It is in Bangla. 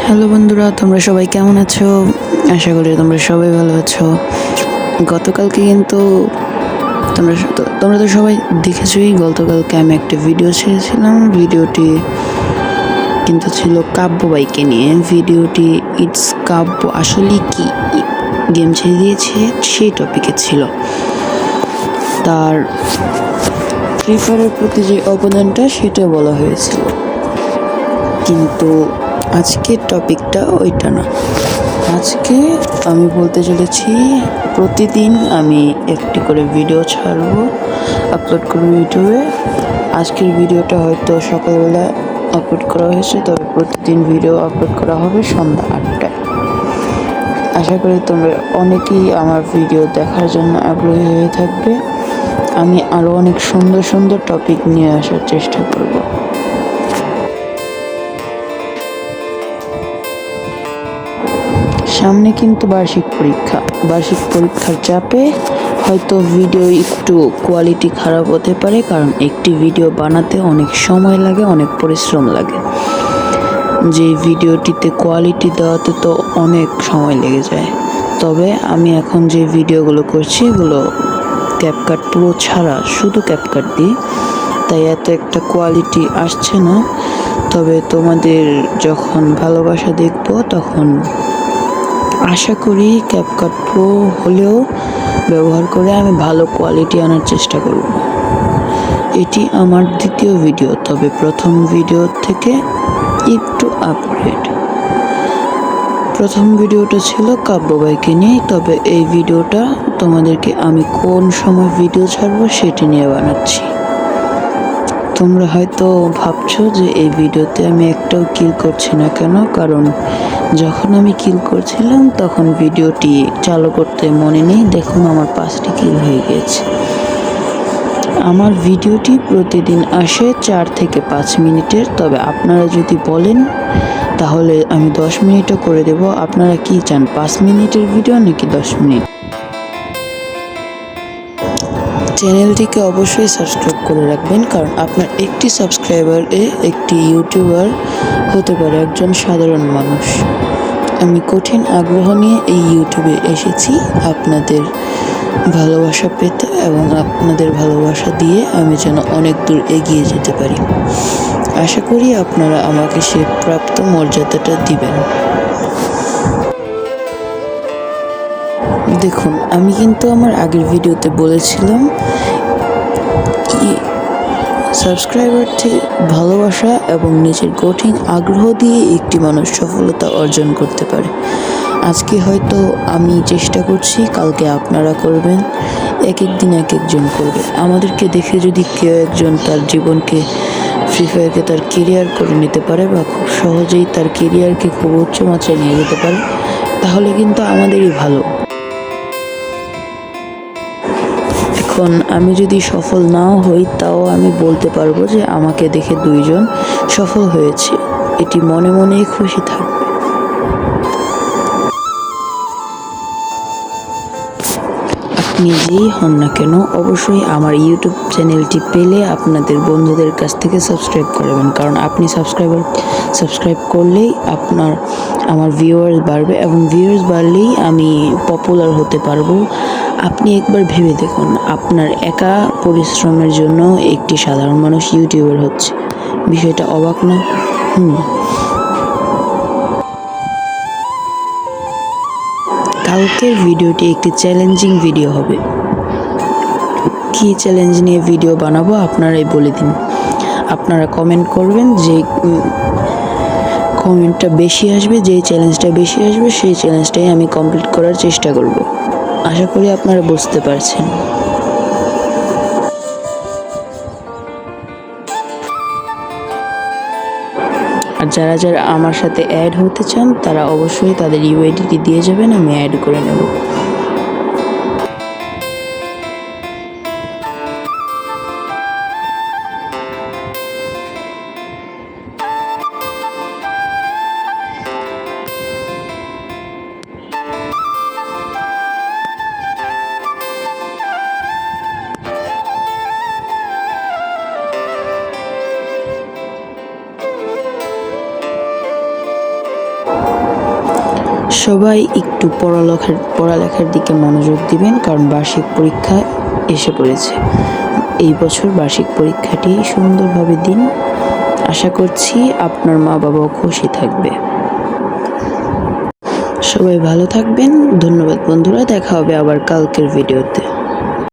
হ্যালো বন্ধুরা, তোমরা সবাই কেমন আছো? আশা করি তোমরা সবাই ভালো আছো। গতকালকে কিন্তু তোমরা তো সবাই দেখেছোই, গতকালকে আমি একটা ভিডিও ছেড়েছিলাম। ভিডিওটি কিন্তু ছিল কাব্য বাইকে নিয়ে। ভিডিওটি ইটস কাব্য আসলে কি গেম ছেড়ে দিয়েছে সেই টপিকে ছিল। তার ফ্রি ফায়ারের প্রতি যে অবদানটা সেটা বলা হয়েছিল, কিন্তু আজকের টপিকটা ওইটা না। আজকে আমি বলতে চলেছি প্রতিদিন আমি একটি করে ভিডিও ছাড়বো, আপলোড করবো ইউটিউবে। আজকের ভিডিওটা হয়তো সকালবেলা আপলোড করা হয়েছে, তবে প্রতিদিন ভিডিও আপলোড করা হবে সন্ধ্যা 8টায়। আশা করি তোমরা অনেকেই আমার ভিডিও দেখার জন্য আগ্রহী হয়ে থাকবে। আমি আরও অনেক সুন্দর সুন্দর টপিক নিয়ে আসার চেষ্টা করব। সামনে কিন্তু বার্ষিক পরীক্ষার চাপে হয়তো ভিডিও একটু কোয়ালিটি খারাপ হতে পারে, কারণ একটি ভিডিও বানাতে অনেক সময় লাগে, অনেক পরিশ্রম লাগে। যে ভিডিওটিতে কোয়ালিটি দেওয়াতে তো অনেক সময় লেগে যায়। তবে আমি এখন যে ভিডিওগুলো করছি এগুলো ক্যাপকাট পুরো ছাড়া, শুধু ক্যাপকাট দিই, তাই এত একটা কোয়ালিটি আসছে না। তবে তোমাদের যখন ভালোবাসা দেখবো তখন আশা করি ক্যাপকাট প্রো হলেও ব্যবহার করে আমি ভালো কোয়ালিটি আনার চেষ্টা করব। এটি আমার দ্বিতীয় ভিডিও, তবে প্রথম ভিডিও থেকে একটু আপগ্রেড। প্রথম ভিডিওটা ছিল কাব্য বাইকে নিয়ে, তবে এই ভিডিওটা তোমাদেরকে আমি কোন সময় ভিডিও ছাড়বো সেটি নিয়ে বানাচ্ছি। তোমরা হয়তো ভাবছো যে এই ভিডিওতে আমি একটাও কিল করছি না কেন, কারণ যখন আমি কিল করছিলাম তখন ভিডিওটি চালু করতে মনে নেই। দেখুন আমার 5টি কিল হয়ে গেছে। আমার ভিডিওটি প্রতিদিন আসে 4 থেকে 5 মিনিটের, তবে আপনারা যদি বলেন তাহলে আমি 10 মিনিটও করে দেব। আপনারা কি চান, 5 মিনিটের ভিডিও নাকি 10 মিনিট? চ্যানেলটিকে অবশ্যই সাবস্ক্রাইব করে রাখবেন, কারণ আপনার একটি সাবস্ক্রাইবার একটি ইউটিউবার হতে পারে একজন সাধারণ মানুষ। আমি কঠিন আগ্রহ নিয়ে এই ইউটিউবে এসেছি আপনাদের ভালোবাসা পেতে, এবং আপনাদের ভালোবাসা দিয়ে আমি যেন অনেক দূর এগিয়ে যেতে পারি। আশা করি আপনারা আমাকে সে প্রাপ্ত মর্যাদাটা দিবেন। দেখুন, আমি কিন্তু আমার আগের ভিডিওতে বলেছিলাম সাবস্ক্রাইবার থেকে ভালোবাসা এবং নিজের কঠিন আগ্রহ দিয়ে একটি মানুষ সফলতা অর্জন করতে পারে। আজকে হয়তো আমি চেষ্টা করছি, কালকে আপনারা করবেন, এক একদিন এক একজন করবে। আমাদেরকে দেখে যদি কেউ একজন তার জীবনকে, ফ্রি ফায়ারকে তার কেরিয়ার করে নিতে পারে, বা খুব সহজেই তার কেরিয়ারকে খুব উচ্চ মাত্রায় নিয়ে যেতে পারে, তাহলে কিন্তু আমাদেরই ভালো। এখন আমি যদি সফল নাও হই, তাও আমি বলতে পারবো যে আমাকে দেখে 2 জন সফল হয়েছে, এটি মনে মনেই খুশি থাকবে। আপনি যেই হন না কেন, অবশ্যই আমার ইউটিউব চ্যানেলটি পেলে আপনাদের বন্ধুদের কাছ থেকে সাবস্ক্রাইব করবেন, কারণ আপনি সাবস্ক্রাইব করলেই আমার ভিউয়ার্স বাড়বে, এবং ভিউয়ার্স বাড়লেই আমি পপুলার হতে পারবো। আপনি একবার ভেবে দেখুন, আপনার একা পরিশ্রমের জন্য একটি সাধারণ মানুষ ইউটিউবার হচ্ছে, বিষয়টা অবাক না? কালকের ভিডিওটি একটি চ্যালেঞ্জিং ভিডিও হবে। কি চ্যালেঞ্জ নিয়ে ভিডিও বানাবো আপনারাই বলে দিন। আপনারা কমেন্ট করবেন, যে কমেন্টটা বেশি আসবে, যে চ্যালেঞ্জটা বেশি আসবে সেই চ্যালেঞ্জটাই আমি কমপ্লিট করার চেষ্টা করব। আশা করি আপনারা বুঝতে পারছেন। আর যারা যারা আমার সাথে অ্যাড হতে চান তারা অবশ্যই তাদের ইউআইডিটি দিয়ে যাবেন, আমি অ্যাড করে নেব। সবাই একটু পড়ালেখার দিকে মনোযোগ দিবেন, কারণ বার্ষিক পরীক্ষা এসে পড়েছে। এই বছর বার্ষিক পরীক্ষাটি সুন্দরভাবে দিন। আশা করছি আপনার মা বাবাও খুশি থাকবে। সবাই ভালো থাকবেন। ধন্যবাদ বন্ধুরা, দেখা হবে আবার কালকের ভিডিওতে।